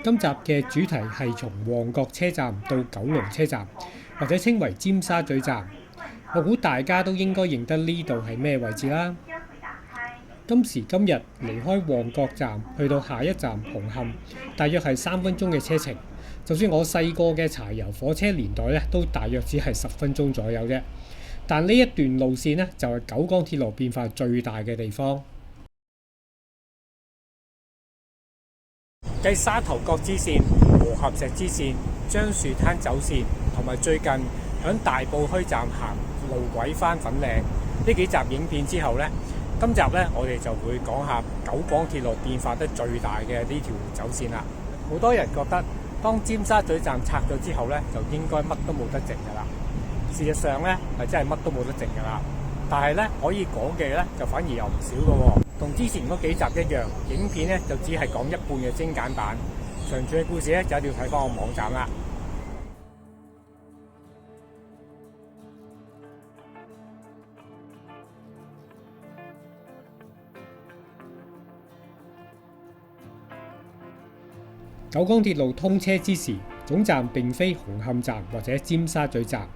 今集嘅主題係從旺角車站到九龍車站，或者稱為尖沙咀站。我估大家都應該認得呢度係咩位置啦。今時今日離開旺角站去到下一站紅磡，大約係3分鐘嘅車程。就算我細個嘅柴油火車年代咧，都大約只係10分鐘左右啫。但呢一段路線呢，就係九廣鐵路變化最大嘅地方。繼沙頭角支線、和合石支線、樟樹灘走線同埋最近響大埔墟站行路軌返粉嶺呢幾集影片之後呢，今集呢，我哋就會講下九廣鐵路變化得最大嘅呢條走線啦。好多人覺得當尖沙咀站拆咗之後呢，就應該乜都冇得剩噶啦。事實上呢，係真係乜都冇得剩噶啦。但係呢，可以講嘅呢，就反而有唔少噶喎。同之前嗰幾集一樣，影片呢就只係講一半嘅精簡版，詳盡嘅故事呢，就一定要睇翻我網站啦。九廣鐵路通車之時，總站並非紅磡站或者尖沙咀站。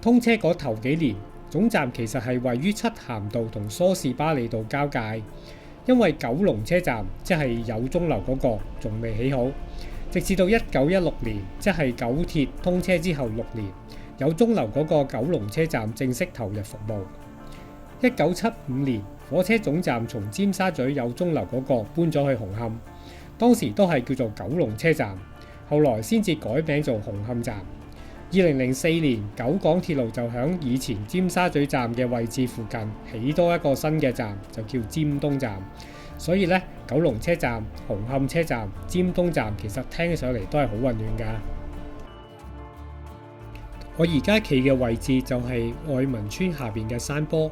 通車嗰頭幾年，總站其實係位於漆咸道同梳士巴利道交界，因為九龍車站即係有鐘樓嗰個仲未起好，直至到1916年，即係九鐵通車之後6年，有鐘樓嗰個九龍車站正式投入服務。1975年，火車總站從尖沙咀有鐘樓嗰個搬咗去紅磡，當時都係叫做九龍車站，後來先至改名做紅磡站。2004年，九廣鐵路就響以前尖沙咀站嘅位置附近起多一個新嘅站，就叫尖東站。所以呢，九龍車站、紅磡車站、尖東站其實聽起上嚟都係好混亂㗎。我而家企嘅位置就係愛民村下邊嘅山坡，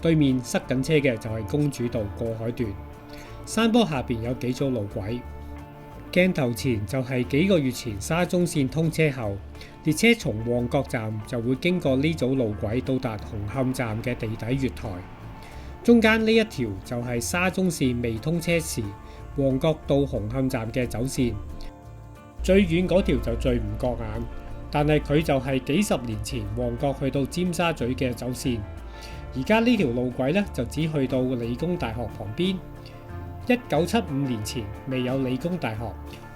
對面塞緊車嘅就係公主道過海段。山坡下邊有幾組路軌，鏡頭前就係幾個月前沙中線通車後，列車從旺角站就會經過呢組路軌到達紅磡站嘅地底月台。中間呢一條就係沙中線未通車時旺角到紅磡站嘅走線，最遠嗰條就最唔覺眼，但係佢就係幾十年前旺角去到尖沙咀嘅走線。而家呢條路軌呢，就只去到理工大學旁邊。1975年前未有理工大學，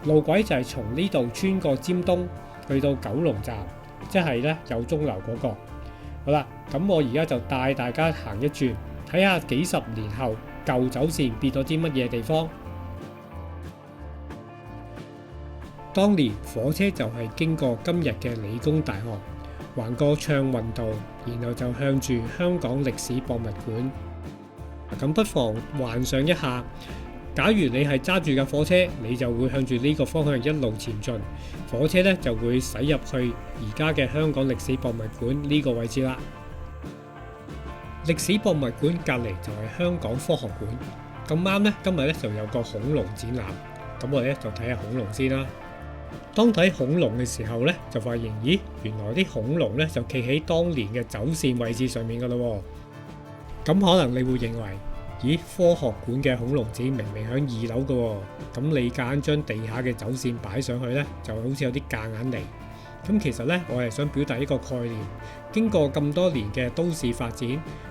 路軌就係從呢度穿過尖東去到九龍站，即係呢有鐘樓嗰個。好啦，咁我而家就帶大家行一轉，睇下幾十年後舊走線變咗啲乜嘢地方。當年火車就係經過今日嘅理工大學，橫過暢運道，然後就向住香港歷史博物館。咁不妨幻想一下，假如你係揸住架火車，你就會向住呢個方向一路前進，火車呢就會駛入去而家嘅香港歷史博物館呢個位置啦。歷史博物館隔離就係香港科學館，咁啱呢，今日呢就有個恐龍展覽，咁我哋呢就睇下恐龍先啦。當睇恐龍嘅時候呢，就發現咦，原來啲恐龍呢就企喺當年嘅走線位置上面噶咯。咁可能你會認為，咦，科學館嘅恐龍展明明喺2樓嘅喎，咁你夾硬將地下嘅走線擺上去呢，就好似有啲夾硬嚟。咁其實呢，我係想表達一個概念，經過咁多年嘅都市發展，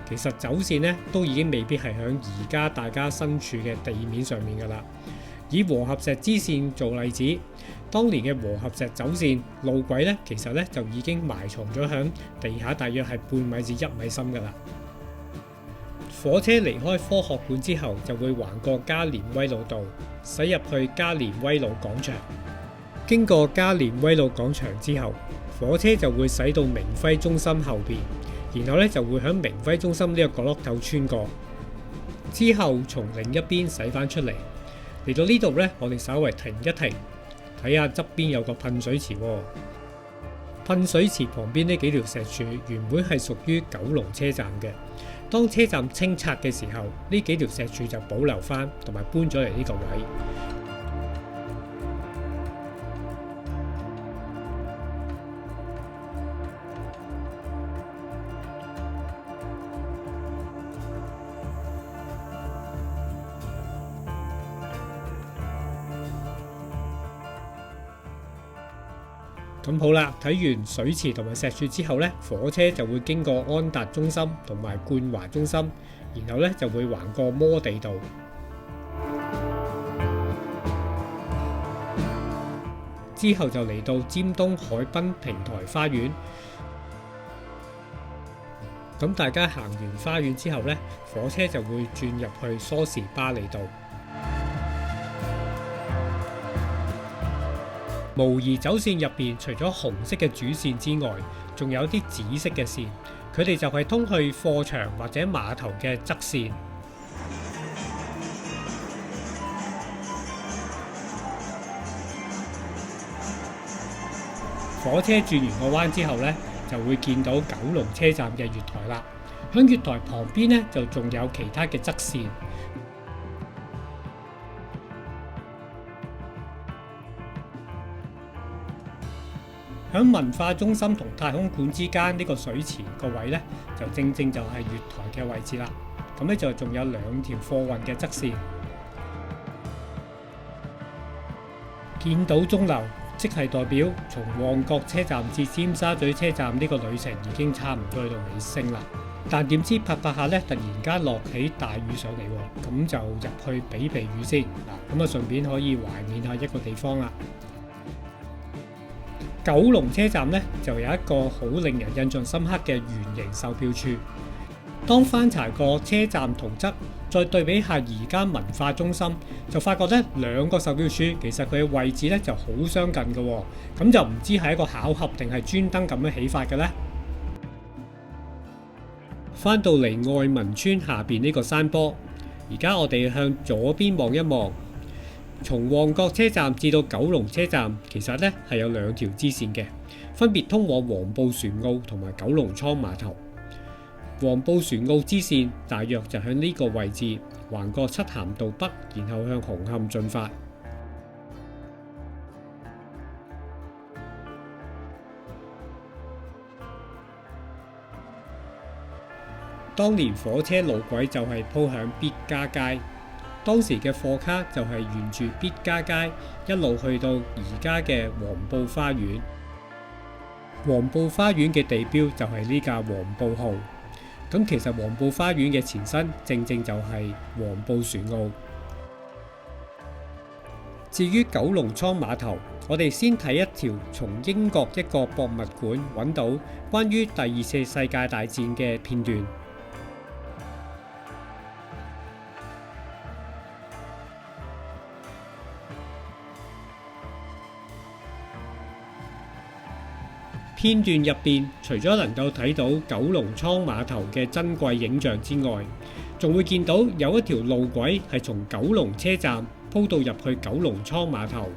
其實走線呢都已經未必係喺而家大家身處嘅地面上面噶啦。以和合石支線做例子，當年嘅和合石走線路軌呢，其實呢就已經埋藏咗喺地下，大約係半米至1米深噶啦。火車離開科學館之後，就會橫過加連威老道，駛入去加連威老廣場。經過加連威老廣場之後，火車就會駛到明輝中心後邊，然後咧就會喺明輝中心呢個角落頭穿過，之後從另一邊駛翻出嚟。嚟到呢度呢，我哋稍微停一停，睇下側邊有個噴水池喎。噴水池旁邊呢幾條石柱原本係屬於九龍車站嘅。當車站清拆嘅時候，呢幾條石柱就保留翻，同埋搬咗嚟呢個位。咁好啦，睇完水池同埋石柱之後呢，火車就會經過安達中心同埋冠華中心，然後呢就會橫過摩地道，之後就嚟到尖東海濱平台花園。咁大家行完花園之後呢，火車就會轉入去梳士巴利道。模擬走線入邊，除咗紅色嘅主線之外，仲有啲紫色嘅線，佢哋就係通去貨場或者碼頭嘅側線。火車轉完個彎之後呢，就會見到九龍車站嘅月台啦。響月台旁邊呢，就仲有其他嘅側線。響文化中心同太空館之間呢個水池個位呢，就正正就係月台嘅位置啦。咁呢就仲有兩條貨運嘅側線。見到鐘樓，即係代表從旺角車站至尖沙咀車站呢個旅程已經差唔多去到尾聲啦。但點知拍下呢，突然間落起大雨上嚟喎，咁就入去避雨先嗱。咁啊，順便可以懷念下一個地方啦。九龍車站呢，就有一個好令人印象深刻嘅圓形售票處。當翻查過車站圖則，再對比下而家文化中心，就發覺呢兩個售票處其實佢嘅位置呢就好相近嘅喎。咁就唔知係一個巧合定係專登咁樣起法嘅呢？翻到嚟愛民村下邊呢個山坡，而家我哋向左邊望一望。從旺角車站至到九龍車站，其實呢係有兩條支線嘅，分別通往黃埔船澳同埋九龍倉碼頭。黃埔船澳支線大約就喺呢個位置，橫過漆咸道北，然後向紅磡進發。當年火車路軌就係鋪響必嘉街。當時嘅貨卡就係沿住必嘉街一路去到而家嘅黃埔花園。黃埔花園嘅地標就係呢架黃埔號。咁其實黃埔花園嘅前身正正就係黃埔船澳。至於九龍倉碼頭，我哋先睇一條從英國一個博物館揾到關於第二次世界大戰嘅片段。片段入邊，除咗能夠睇到九龍倉碼頭嘅珍貴影像之外，仲會見到有一條路軌係從九龍車站鋪到入去九龍倉碼頭。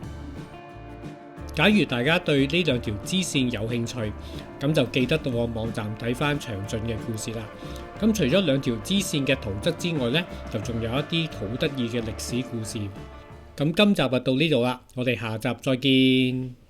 假如大家對呢兩條支線有興趣，咁就記得到我網站睇返詳盡嘅故事啦。咁除咗兩條支線嘅圖則之外呢，就仲有一啲好得意嘅歷史故事。咁今集就到呢度啦，我哋下集再見。